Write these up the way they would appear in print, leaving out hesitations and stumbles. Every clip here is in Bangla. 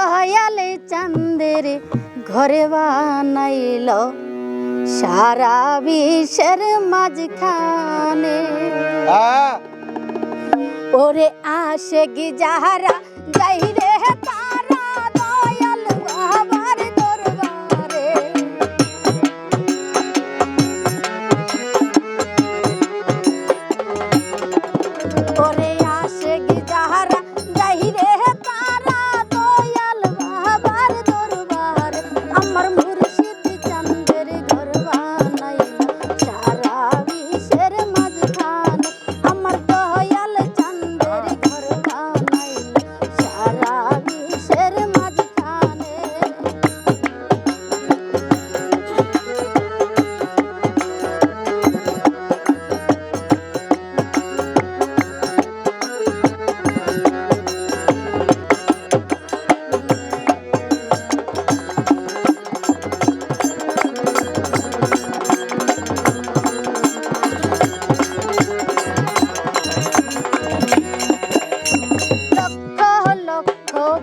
দয়াল চাঁদের ঘরে বানাইল সারা বিশ্বের মাঝখানে। ওরে আশেক যাহারা যাই রে তারা দয়াল বাবার দরবারে। ওরে আশেক যাহারা যাই রে তারা দয়াল বাবার দরবারে। আমার মুর্শিদ চাঁদের ঘর বানাইল সারা বিশ্বের মাঝখানে। আমার দয়াল চাঁদের ঘর বানাইল সারা বিশ্বের মাঝখানে।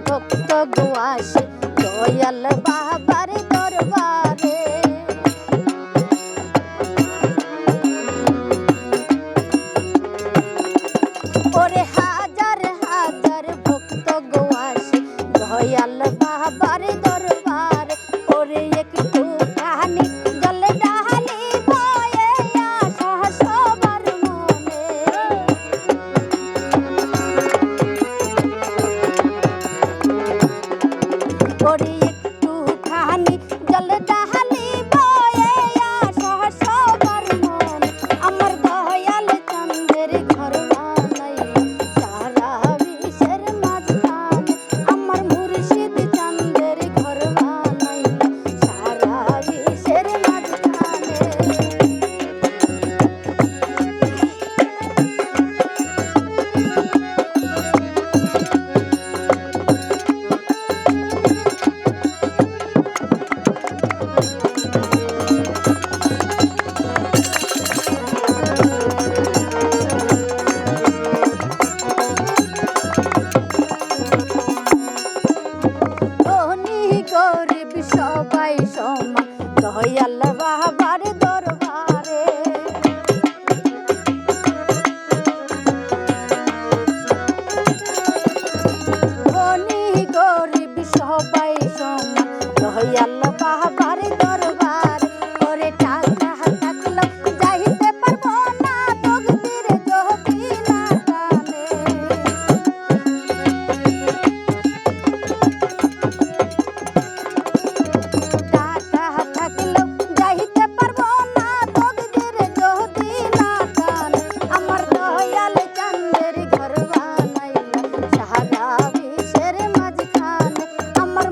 ভক্ত গোয়াসে দয়াল বাবার দরবারে। ওরে হাজার হাজার ভক্ত গোয়াসে দয়াল বাবার দরবারে। ওরে একটু কাহানি জল ডালি বয়ে আসা সবার মনে। ওরে একটু খানি জল ডালি বয়ে আসা সবার মনে। আমার দয়াল চাঁদের ঘর বানাইল সারা বিশ্বের মাঝখানে। আমার মুর্শিদ চাঁদের ঘর বানাইল সারা বিশ্বের মাঝখানে। ধনী গরিব সবাই সমান দয়াল বাবার দরবারে। ধনী গরিব সবাই সমান দয়াল বাবার দরবারে। ওরে টাকা থাকলেও যাইতে পারবো না তকদির যদি না টানে। টাকা থাকলেও যাইতে পারবো না তকদির যদি না টানে। আমার দয়াল চাঁদের ঘর বানাইল সারা বিশ্বের মাঝখানে। আমার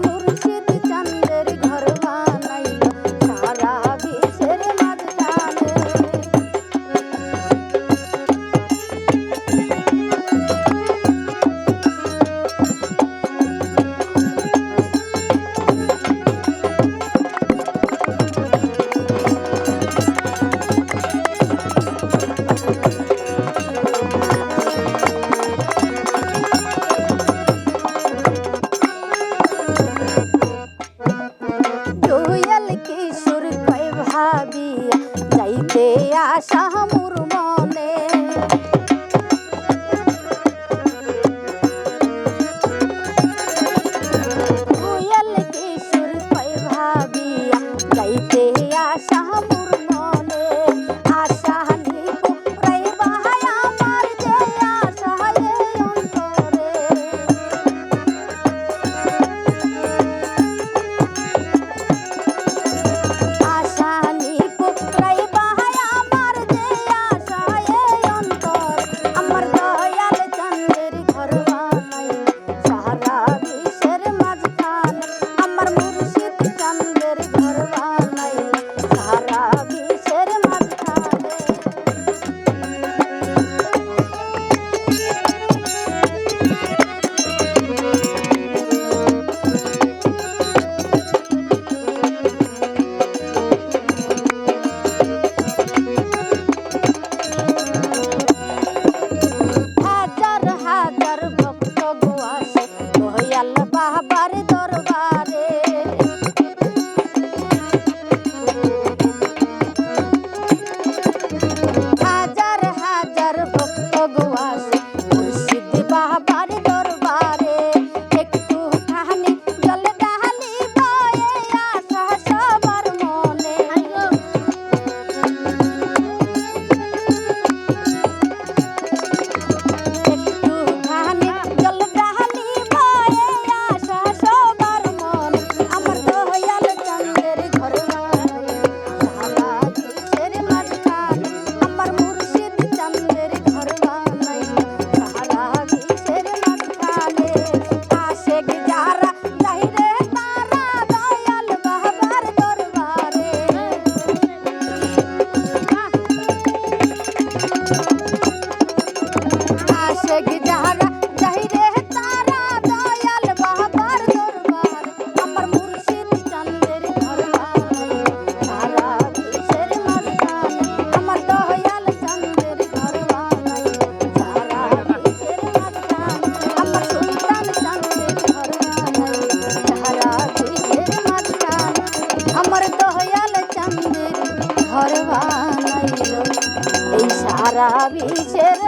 দরবারে হাজার হাজার ভক্ত গো আসে মুর্শিদ বাবার দরবারে একটু খানি জল ঢালি বয়ে আশা সবার মনে একটু খানি জল ঢালি বয়ে আশা সবার মনে আমার দয়াল চাঁদের ঘর সারা কিসের মাঝখানে আমার মুর্শিদ চাঁদের ঘর বানাই সারা কিসের মাঝখানে আশেক যারা যাইরে তারা দয়াল বাবার দরবারে আশেক যারা যাইরে তারা দয়াল বাবার দরবারে আমার মুর্শিদ চাঁদের ঘর বানাই সারা কিসের মাঝখানে আমার দয়াল চাঁদের ঘর বানাই সারা কিসের মাঝখানে আমার সুলতান চাঁদের ঘর বানাই সারা কিসের মাঝখানে আমার দয়াল চাঁদের ঘর বানাইল এই সারা বিশ্বের